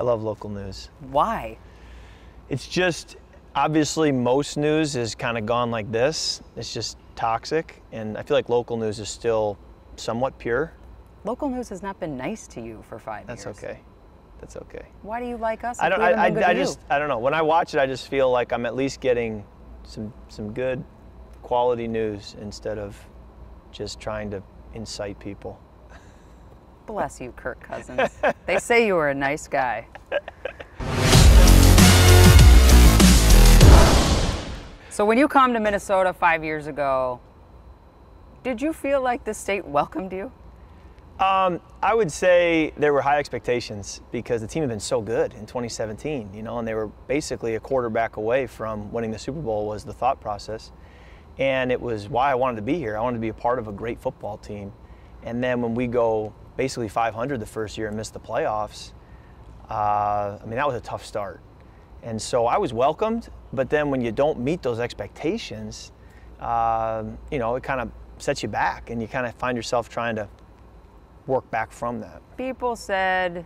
I love local news. Why? It's just, obviously most news is kind of gone like this. It's just toxic, and I feel like local news is still somewhat pure. Local news has not been nice to you for 5 years. That's okay. That's okay. Why do you like us? I don't. If we haven't been good to you? I don't know. When I watch it, I just feel like I'm at least getting some good quality news instead of just trying to incite people. Bless you, Kirk Cousins. They say you were a nice guy. So when you come to Minnesota 5 years ago, did you feel like the state welcomed you? I would say there were high expectations because the team had been so good in 2017, you know, and they were basically a quarterback away from winning the Super Bowl was the thought process. And it was why I wanted to be here. I wanted to be a part of a great football team. And then when we go basically 500 the first year and miss the playoffs, I mean, that was a tough start. And so I was welcomed, but then when you don't meet those expectations, you know, it kind of sets you back and you kind of find yourself trying to work back from that. People said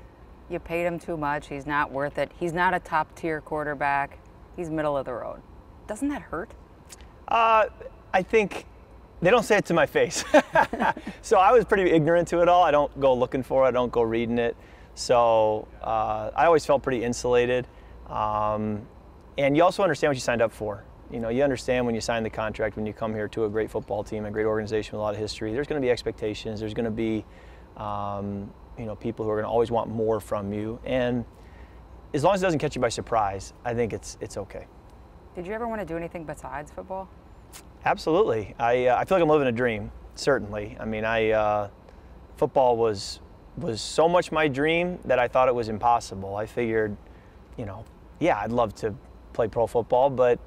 you paid him too much, he's not worth it. He's not a top tier quarterback, he's middle of the road. Doesn't that hurt? I think they don't say it to my face. So I was pretty ignorant to it all. I don't go looking for it, I don't go reading it. So I always felt pretty insulated. And you also understand what you signed up for. You know, you understand when you sign the contract, when you come here to a great football team, a great organization with a lot of history, there's going to be expectations, there's going to be you know, people who are going to always want more from you. And as long as it doesn't catch you by surprise, I think it's okay. Did you ever want to do anything besides football? Absolutely. I feel like I'm living a dream, certainly. I mean, football was so much my dream that I thought it was impossible. I figured, you know, yeah, I'd love to play pro football, but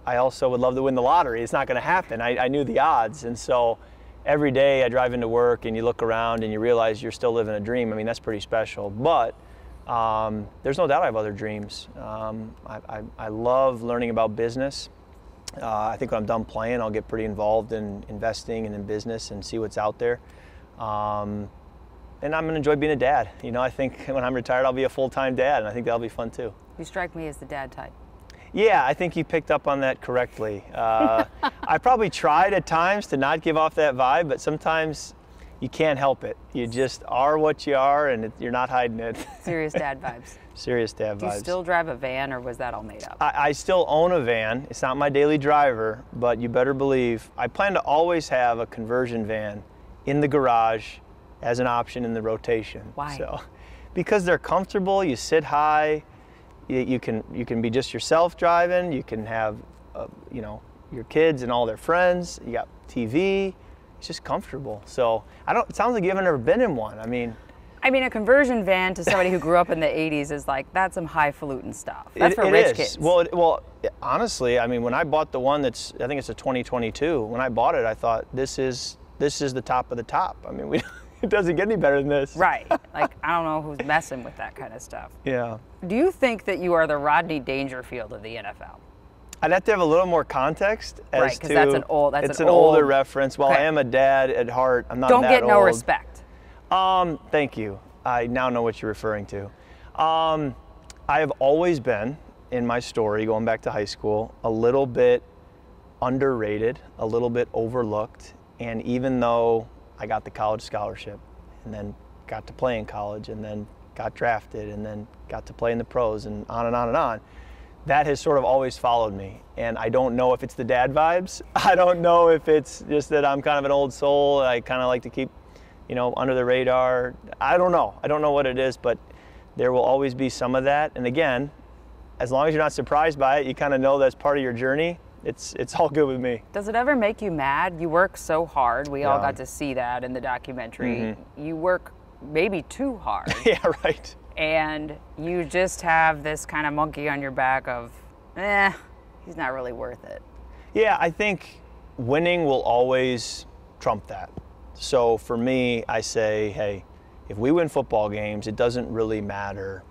I also would love to win the lottery. It's not going to happen. I knew the odds. And so every day I drive into work and you look around and you realize you're still living a dream. I mean, that's pretty special. But there's no doubt I have other dreams. I love learning about business. I think when I'm done playing, I'll get pretty involved in investing and in business and see what's out there. And I'm going to enjoy being a dad. You know, I think when I'm retired, I'll be a full-time dad, and I think that'll be fun too. You strike me as the dad type. Yeah, I think you picked up on that correctly. I probably tried at times to not give off that vibe, but sometimes you can't help it. You just are what you are, and you're not hiding it. Serious dad vibes. Serious dad vibes. Do you still drive a van, or was that all made up? I still own a van. It's not my daily driver, but you better believe I plan to always have a conversion van in the garage as an option in the rotation. Why? So, because they're comfortable, you sit high, you can be just yourself driving, you can have you know, your kids and all their friends, you got TV, it's just comfortable. So it sounds like you haven't ever been in one. I mean, a conversion van to somebody who grew up in the 80s is like, that's some highfalutin stuff. That's for rich kids. Well, honestly, I mean, when I bought the one I think it's a 2022, when I bought it, I thought this is the top of the top. I mean, it doesn't get any better than this. Right. Like, I don't know who's messing with that kind of stuff. Yeah. Do you think that you are the Rodney Dangerfield of the NFL? I'd have to have a little more context as right, because that's an older reference. While I am a dad at heart, I'm not that old. Don't get no respect. Thank you. I now know what you're referring to. I have always been, in my story, going back to high school, a little bit underrated, a little bit overlooked, and even though I got the college scholarship and then got to play in college and then got drafted and then got to play in the pros and on and on and on, that has sort of always followed me. And I don't know if it's the dad vibes. I don't know if it's just that I'm kind of an old soul. I kind of like to keep, you know, under the radar. I don't know. I don't know what it is, but there will always be some of that. And again, as long as you're not surprised by it, you kind of know that's part of your journey. It's all good with me. Does it ever make you mad? You work so hard. We all got to see that in the documentary. Mm-hmm. You work maybe too hard. Yeah, right. And you just have this kind of monkey on your back of, he's not really worth it. Yeah, I think winning will always trump that. So for me, I say, hey, if we win football games, it doesn't really matter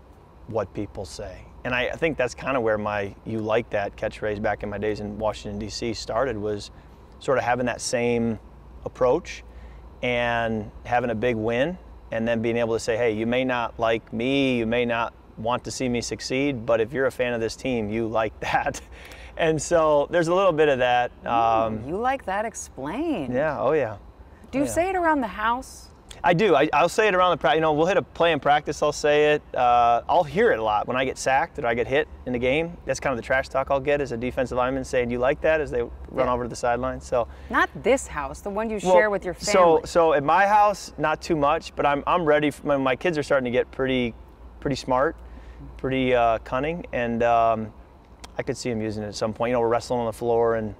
what people say. And I think that's kind of where my "you like that" catchphrase back in my days in Washington, D.C. started, was sort of having that same approach and having a big win and then being able to say, hey, you may not like me, you may not want to see me succeed, but if you're a fan of this team, you like that. And so there's a little bit of that. You like that? Explain. Yeah, oh yeah. Do you Yeah. say it around the house? I do. I'll say it around the practice. You know, we'll hit a play in practice. I'll say it. I'll hear it a lot when I get sacked or I get hit in the game. That's kind of the trash talk I'll get as a defensive lineman saying, "Do you like that?" as they run over to the sideline. So Not this house, the one you share with your family. So at my house, not too much, but I'm ready. My kids are starting to get pretty smart, pretty cunning, and I could see them using it at some point. You know, we're wrestling on the floor, and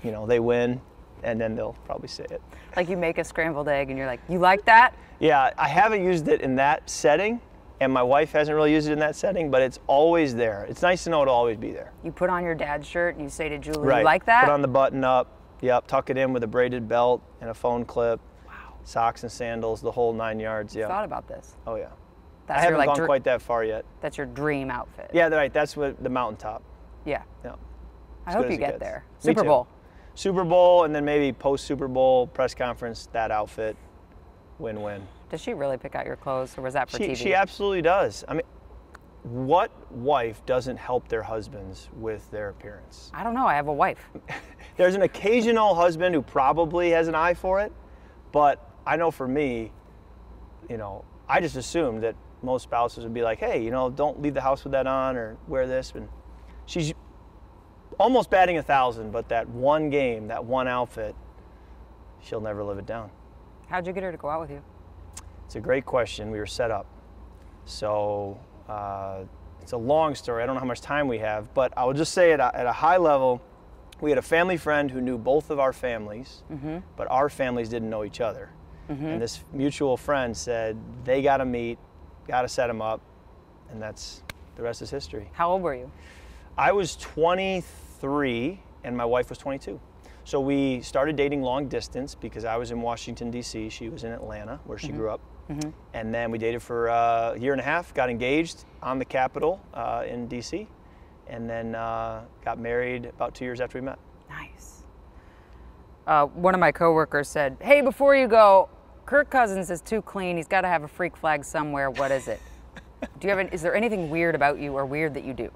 you know they win, and then they'll probably say it. Like you make a scrambled egg and you're like, you like that? Yeah, I haven't used it in that setting, and my wife hasn't really used it in that setting, but it's always there. It's nice to know it'll always be there. You put on your dad's shirt and you say to Julie, Right. you like that? Put on the button up, yep, tuck it in with a braided belt and a phone clip, Wow. socks and sandals, the whole 9 yards, yeah. Thought about this. Oh yeah. That's I haven't your, like, gone quite that far yet. That's your dream outfit. Yeah, right, that's what the mountaintop. Yeah. Yeah. I As hope good you as it get gets. there. Me Super too. Bowl. Super Bowl, and then maybe post-Super Bowl press conference, that outfit, win-win. Does she really pick out your clothes or was that for TV? She absolutely does. I mean, what wife doesn't help their husbands with their appearance? I don't know. I have a wife. There's an occasional husband who probably has an eye for it, but I know for me, you know, I just assumed that most spouses would be like, hey, you know, don't leave the house with that on or wear this. And she's almost batting 1,000, but that one game, that one outfit, she'll never live it down. How'd you get her to go out with you? It's a great question. We were set up. So it's a long story. I don't know how much time we have, but I will just say at a high level, we had a family friend who knew both of our families, but our families didn't know each other. And this mutual friend said, they got to meet, got to set them up, and that's the rest is history. How old were you? I was 23 and my wife was 22. So we started dating long distance because I was in Washington, D.C. She was in Atlanta, where she grew up. And then we dated for a year and a half, got engaged on the Capitol in D.C., and then got married about 2 years after we met. Nice. One of my coworkers said, hey, before you go, Kirk Cousins is too clean. He's got to have a freak flag somewhere. What is it? Do you have? Is there anything weird about you or weird that you do?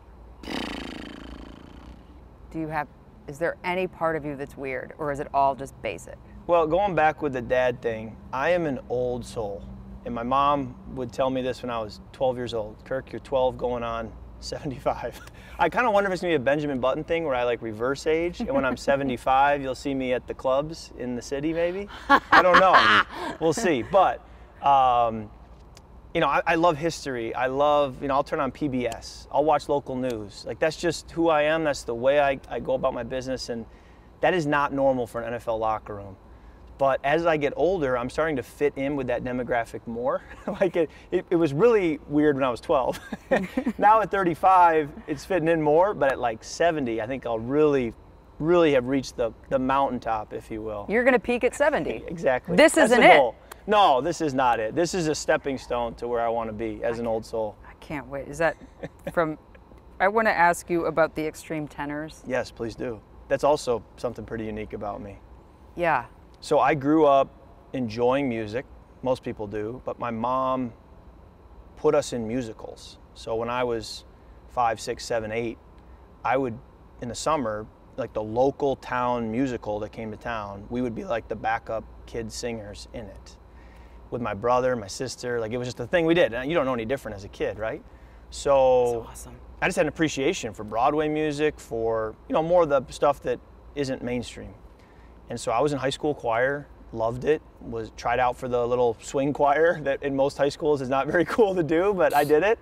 Is there any part of you that's weird, or is it all just basic? Well, going back with the dad thing, I am an old soul. And my mom would tell me this when I was 12 years old. Kirk, you're 12 going on 75. I kind of wonder if it's going to be a Benjamin Button thing where I like reverse age. And when I'm 75, you'll see me at the clubs in the city maybe. I don't know. We'll see. But, you know, I love history. I love, you know, I'll turn on PBS. I'll watch local news. Like, that's just who I am. That's the way I go about my business. And that is not normal for an NFL locker room. But as I get older, I'm starting to fit in with that demographic more. Like it was really weird when I was 12. Now at 35, it's fitting in more. But at like 70, I think I'll really have reached the mountaintop, if you will. You're going to peak at 70. Exactly. This That's isn't the it. goal. No, this is not it. This is a stepping stone to where I want to be as an old soul. I can't wait. Is that from? I want to ask you about the extreme tenors. Yes, please do. That's also something pretty unique about me. Yeah. So I grew up enjoying music, most people do, but my mom put us in musicals. So when I was 5, 6, 7, 8, I would, in the summer, like the local town musical that came to town, we would be like the backup kid singers in it. With my brother, my sister, like it was just a thing we did. And you don't know any different as a kid, right? So That's awesome. I just had an appreciation for Broadway music, for, you know, more of the stuff that isn't mainstream. And so I was in high school choir, loved it, was tried out for the little swing choir that in most high schools is not very cool to do, but I did it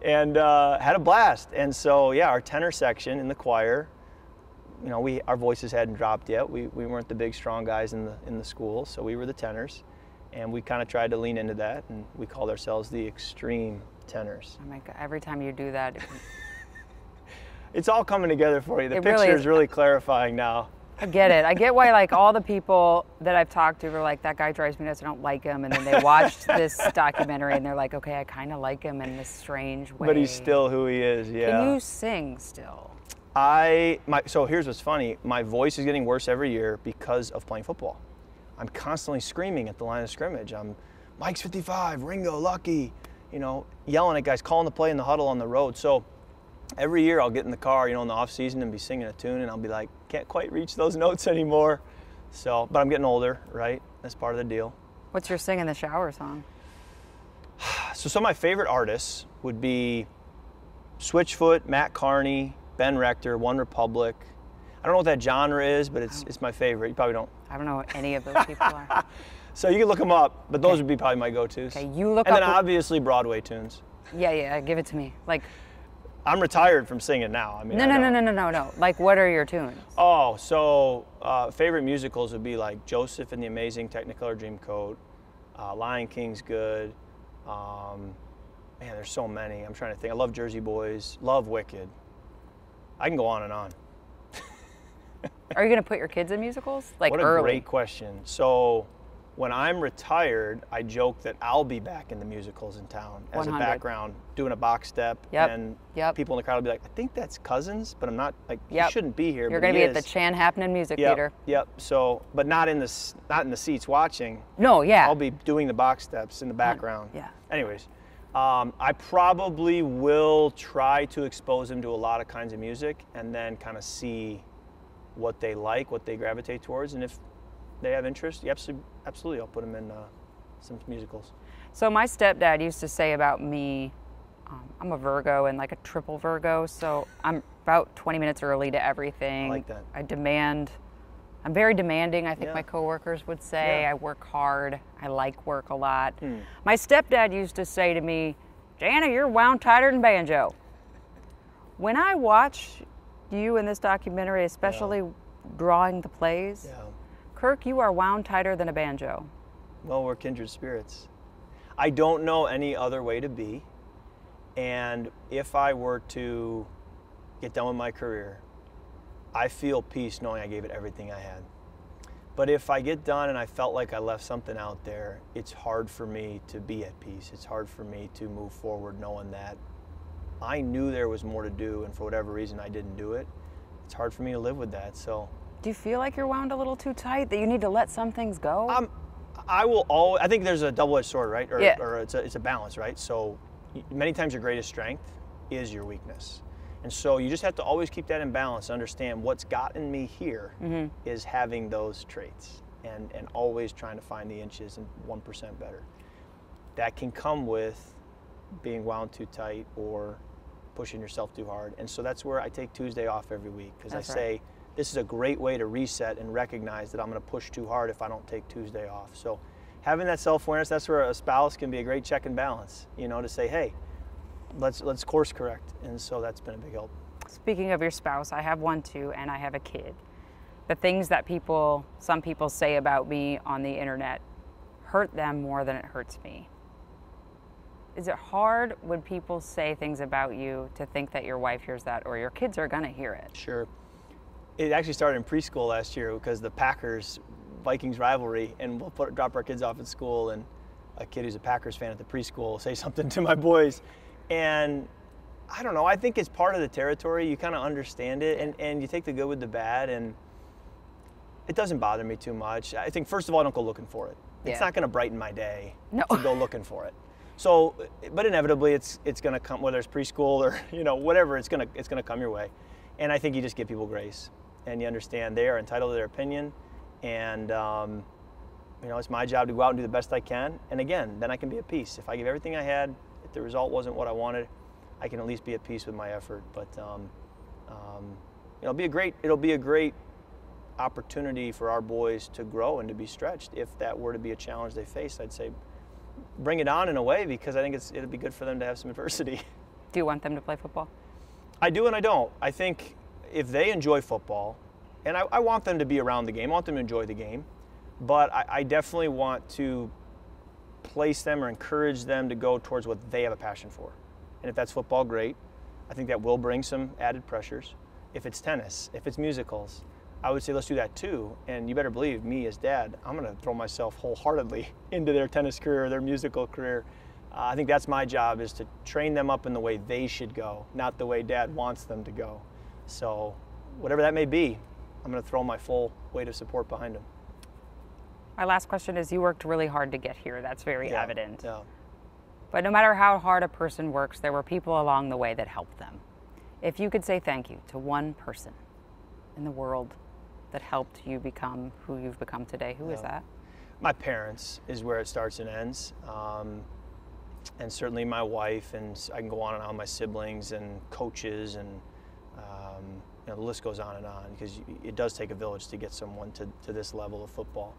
and had a blast. And so, yeah, our tenor section in the choir, you know, our voices hadn't dropped yet. We weren't the big, strong guys in the school, so we were the tenors. And we kind of tried to lean into that, and we called ourselves the extreme tenors. Oh my God, every time you do that. It's all coming together for you. The It picture really is is. really clarifying now. I get it. I get why, like, all the people that I've talked to are like, that guy drives me nuts, I don't like him. And then they watched this documentary and they're like, okay, I kind of like him in this strange way. But he's still who he is, yeah. Can you sing still? So here's what's funny. My voice is getting worse every year because of playing football. I'm constantly screaming at the line of scrimmage. I'm Mike's 55, Ringo, Lucky. yelling at guys, calling the play in the huddle on the road. So every year I'll get in the car, in the off season and be singing a tune, and I'll be like, can't quite reach those notes anymore. So, but I'm getting older, right? That's part of the deal. What's your sing in the shower song? So some of my favorite artists would be Switchfoot, Matt Carney, Ben Rector, One Republic. I don't know what that genre is, but it's my favorite. You probably don't. I don't know what any of those people are. So you can look them up, but those would be probably my go-tos. Okay, you look and up. And then obviously Broadway tunes. Yeah, give it to me. Like. I'm retired from singing now. I mean. No. Like, what are your tunes? Oh, so favorite musicals would be like Joseph and the Amazing Technicolor Dreamcoat, Lion King's good. Man, there's so many. I'm trying to think. I love Jersey Boys. Love Wicked. I can go on and on. Are you going to put your kids in musicals? Like what a early? Great question. So when I'm retired, I joke that I'll be back in the musicals in town as 100. a background, doing a box step. Yep. And Yep. people in the crowd will be like, I think that's Cousins, but I'm not, like, Yep. he shouldn't be here. You're but going to he be at the is. Chan Happening Music Yep, Theater. Yep. So, but not in the seats watching. No, yeah. I'll be doing the box steps in the background. Yeah. Anyways, I probably will try to expose them to a lot of kinds of music and then kind of see what they like, what they gravitate towards, and if they have interest, absolutely, I'll put them in some musicals. So my stepdad used to say about me, I'm a Virgo and like a triple Virgo, so I'm about 20 minutes early to everything. I like that. I'm very demanding, I think Yeah. my coworkers would say. Yeah. I work hard. I like work a lot. My stepdad used to say to me, Jana, you're wound tighter than banjo. When I watch you in this documentary, especially drawing the plays, Yeah. Kirk, you are wound tighter than a banjo. Well, we're kindred spirits. I don't know any other way to be, and if I were to get done with my career, I feel peace knowing I gave it everything I had. But if I get done and I felt like I left something out there, it's hard for me to be at peace. It's hard for me to move forward knowing that I knew there was more to do, and for whatever reason I didn't do it. It's hard for me to live with that. So, Do you feel like you're wound a little too tight, that you need to let some things go? I think there's a double-edged sword, right? Or, Yeah. or it's a balance, right? So many times your greatest strength is your weakness. And so you just have to always keep that in balance, understand what's gotten me here is having those traits and always trying to find the inches and 1% better. That can come with being wound too tight or pushing yourself too hard. And so that's where I take Tuesday off every week, because I say, this is a great way to reset and recognize that I'm going to push too hard if I don't take Tuesday off. So having that self-awareness, that's where a spouse can be a great check and balance, to say, hey, let's course correct. And so that's been a big help. Speaking of your spouse, I have one too, and I have a kid. The things that some people say about me on the internet hurt them more than it hurts me. Is it hard when people say things about you to think that your wife hears that, or your kids are gonna hear it? Sure. It actually started in preschool last year because the Packers-Vikings rivalry, and we'll drop our kids off at school, and a kid who's a Packers fan at the preschool will say something to my boys. And I don't know, I think it's part of the territory. You kind of understand it, and you take the good with the bad, and it doesn't bother me too much. I think, first of all, I don't go looking for it. It's not going to brighten my day to go looking for it. So, but inevitably, it's going to come, whether it's preschool or whatever. It's going to come your way, and I think you just give people grace, and you understand they are entitled to their opinion, and it's my job to go out and do the best I can. And again, then I can be at peace. If I give everything I had, if the result wasn't what I wanted, I can at least be at peace with my effort. But it'll be a great opportunity for our boys to grow and to be stretched. If that were to be a challenge they face, I'd say bring it on in a way, because I think it'll be good for them to have some adversity. Do you want them to play football? I do and I don't. I think if they enjoy football, and I want them to be around the game, I want them to enjoy the game, but I definitely want to place them or encourage them to go towards what they have a passion for. And if that's football, great. I think that will bring some added pressures. If it's tennis, if it's musicals, I would say let's do that too. And you better believe me as dad, I'm going to throw myself wholeheartedly into their tennis career, their musical career. I think that's my job, is to train them up in the way they should go, not the way dad wants them to go. So whatever that may be, I'm going to throw my full weight of support behind them. My last question is, you worked really hard to get here. That's very evident. Yeah. But no matter how hard a person works, there were people along the way that helped them. If you could say thank you to one person in the world that helped you become who you've become today, who is that? My parents is where it starts and ends. And certainly my wife, and I can go on and on, my siblings and coaches, and you know, the list goes on, because it does take a village to get someone to this level of football.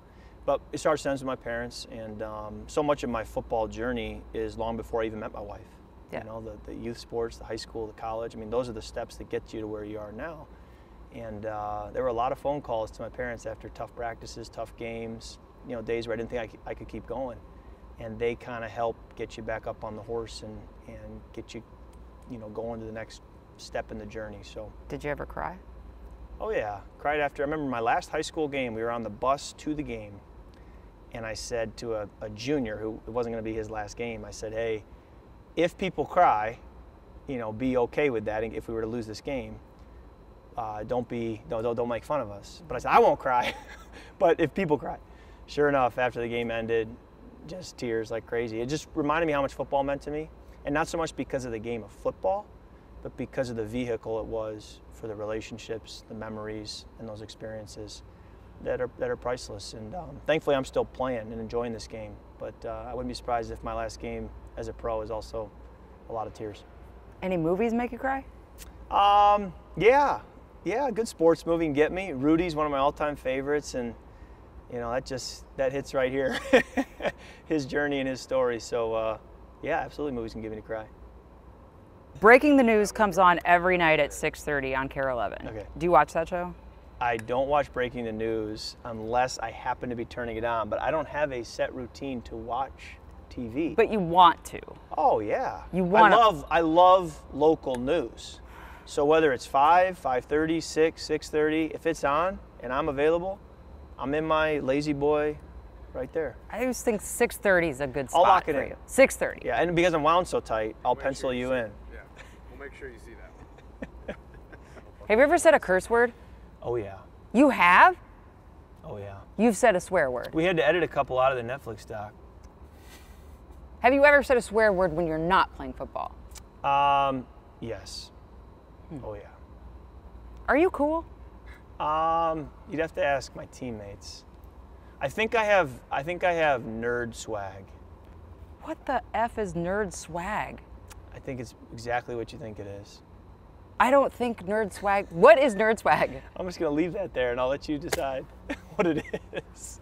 But it starts and ends with my parents, and so much of my football journey is long before I even met my wife. Yeah. You know, the youth sports, the high school, the college, I mean, those are the steps that get you to where you are now. And there were a lot of phone calls to my parents after tough practices, tough games, you know, days where I didn't think I could keep going. And they kind of help get you back up on the horse and get you, you know, going to the next step in the journey. So. Did you ever cry? Oh yeah, cried after. I remember my last high school game. We were on the bus to the game, and I said to a junior who it wasn't going to be his last game. I said, "Hey, if people cry, you know, be okay with that. And if we were to lose this game, don't make fun of us." But I said, "I won't cry." But if people cry, sure enough, after the game ended, just tears like crazy. It just reminded me how much football meant to me, and not so much because of the game of football, but because of the vehicle it was for the relationships, the memories, and those experiences that are priceless. And thankfully, I'm still playing and enjoying this game. But I wouldn't be surprised if my last game as a pro is also a lot of tears. Any movies make you cry? Yeah, a good sports movie can get me. Rudy's one of my all-time favorites, and you know that hits right here, his journey and his story. So yeah, absolutely, movies can get me to cry. Breaking the News comes on every night at 6:30 on KARE 11. Okay. Do you watch that show? I don't watch Breaking the News unless I happen to be turning it on, but I don't have a set routine to watch TV. But you want to. Oh yeah. You want I love local news. So whether it's 5, 5:30, 6, 6:30, if it's on and I'm available, I'm in my lazy boy right there. I always think 6:30 is a good I'll spot lock it for in. you. 6:30. Yeah, and because I'm wound so tight, I'll pencil you in. Yeah, we'll make sure you see that. Have you ever said a curse word? Oh yeah. You have? Oh yeah. You've said a swear word. We had to edit a couple out of the Netflix doc. Have you ever said a swear word when you're not playing football? Yes. Oh yeah. Are you cool? You'd have to ask my teammates. I think I have nerd swag. What the F is nerd swag? I think it's exactly what you think it is. I don't think nerd swag. What is nerd swag? I'm just gonna leave that there and I'll let you decide what it is.